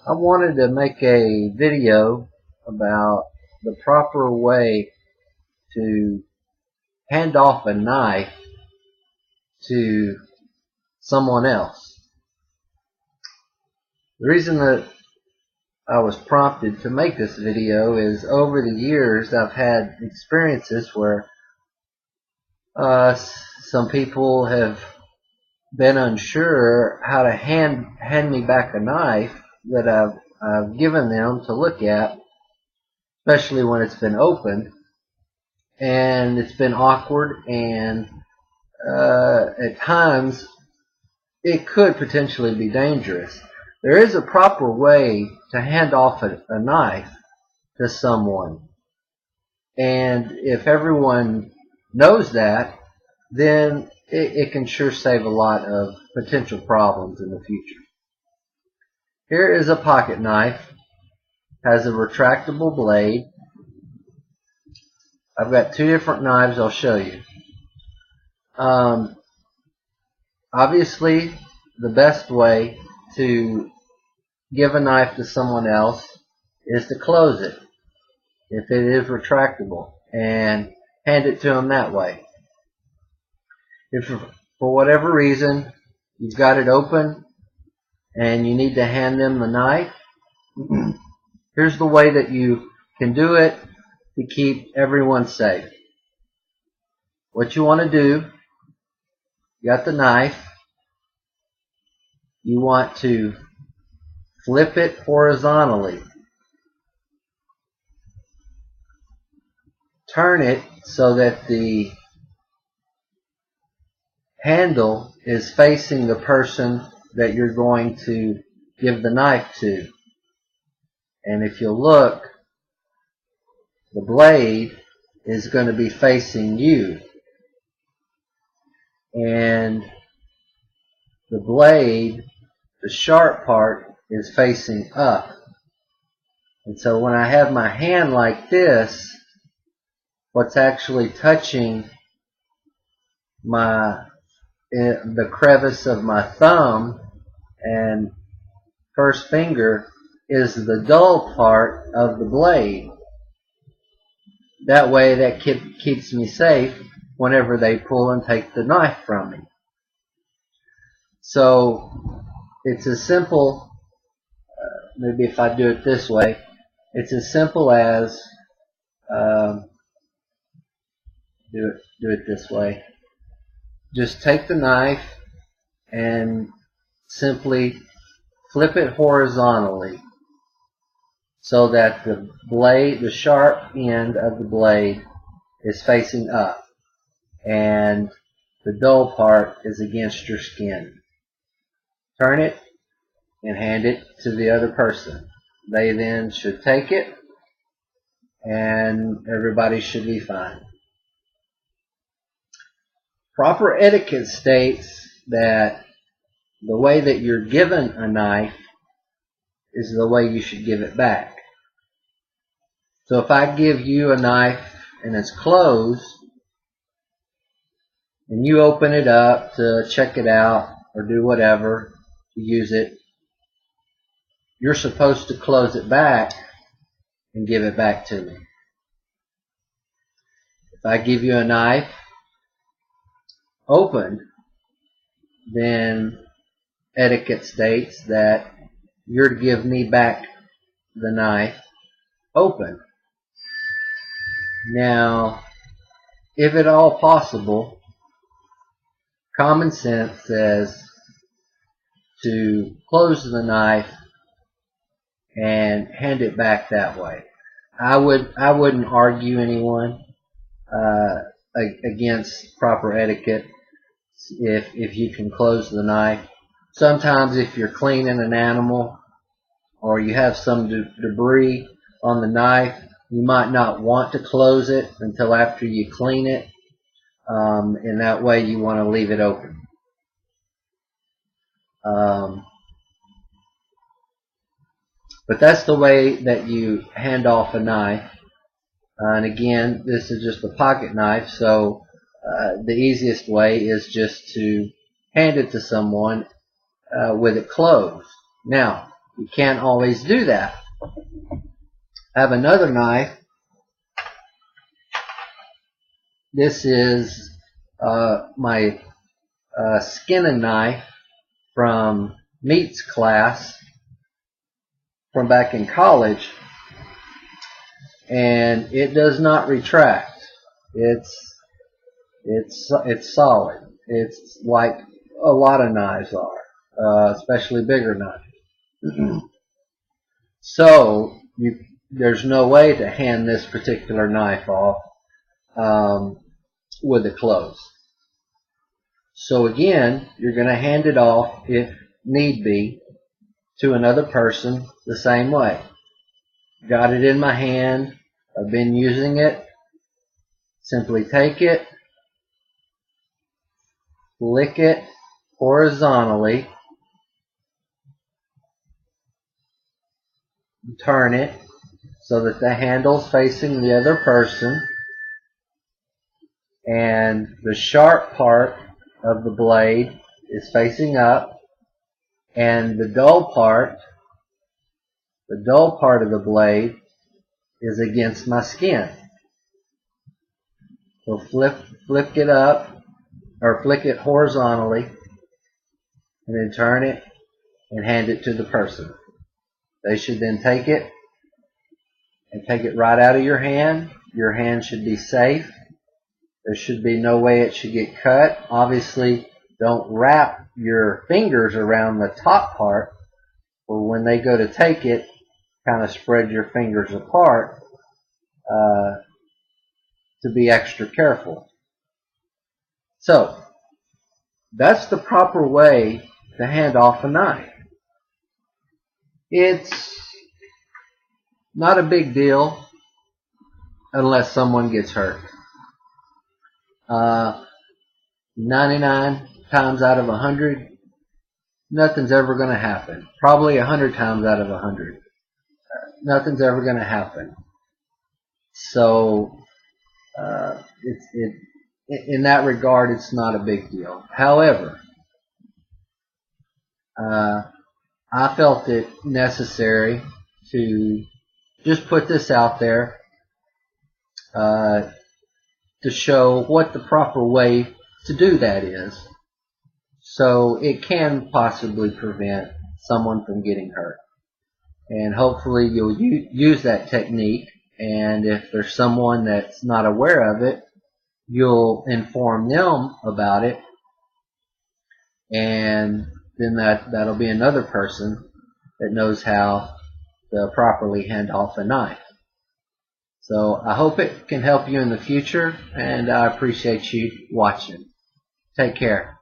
I wanted to make a video about the proper way to hand off a knife to someone else. The reason that I was prompted to make this video is over the years I've had experiences where some people have been unsure how to hand me back a knife that I've given them to look at, especially when it's been opened, and it's been awkward, and at times it could potentially be dangerous. There is a proper way to hand off a knife to someone, and if everyone knows that, then it can sure save a lot of potential problems in the future. Here is a pocket knife. Has a retractable blade. I've got two different knives I'll show you. Obviously, the best way to give a knife to someone else is to close it, if it is retractable, and hand it to them that way. If for whatever reason you've got it open and you need to hand them the knife, here's the way that you can do it to keep everyone safe. What you want to do, you got the knife, you want to flip it horizontally. Turn it so that the handle is facing the person that you're going to give the knife to. And if you look, the blade is going to be facing you. And the blade, the sharp part, is facing up. And so when I have my hand like this, what's actually touching the crevice of my thumb and first finger is the dull part of the blade. That way that keeps me safe whenever they pull and take the knife from me. So it's as simple, maybe if I do it this way, it's as simple as do it this way. Just take the knife and simply flip it horizontally so that the blade, the sharp end of the blade, is facing up and the dull part is against your skin. Turn it and hand it to the other person. They then should take it and everybody should be fine. Proper etiquette states that the way that you're given a knife is the way you should give it back. So if I give you a knife and it's closed, and you open it up to check it out or do whatever to use it, you're supposed to close it back and give it back to me. If I give you a knife opened, then etiquette states that you're to give me back the knife open. Now, if at all possible, common sense says to close the knife and hand it back that way. I wouldn't argue anyone against proper etiquette if you can close the knife. Sometimes if you're cleaning an animal or you have some debris on the knife, you might not want to close it until after you clean it. In that way you want to leave it open. But that's the way that you hand off a knife. And again, this is just a pocket knife, so the easiest way is just to hand it to someone with it closed. Now, you can't always do that. I have another knife. This is my skinning knife from meats class from back in college, and it does not retract. It's solid. It's like a lot of knives are, especially bigger knives. So there's no way to hand this particular knife off with it closed. So again, you're going to hand it off, if need be, to another person the same way. Got it in my hand. I've been using it. Simply take it, flick it horizontally, turn it so that the handle's facing the other person, and the sharp part of the blade is facing up, and the dull part of the blade is against my skin. So flick it up, or flick it horizontally, and then turn it and hand it to the person. They should then take it and take it right out of your hand. Your hand should be safe. There should be no way it should get cut. Obviously, don't wrap your fingers around the top part, or when they go to take it, kind of spread your fingers apart to be extra careful. So, that's the proper way to hand off a knife. It's not a big deal unless someone gets hurt. 99 times out of 100, nothing's ever going to happen. Probably 100 times out of 100, nothing's ever going to happen. So, in that regard, it's not a big deal. However, I felt it necessary to just put this out there to show what the proper way to do that is, so it can possibly prevent someone from getting hurt. And hopefully you'll use that technique, and if there's someone that's not aware of it, you'll inform them about it, and then that'll be another person that knows how to properly hand off a knife. So I hope it can help you in the future, and I appreciate you watching. Take care.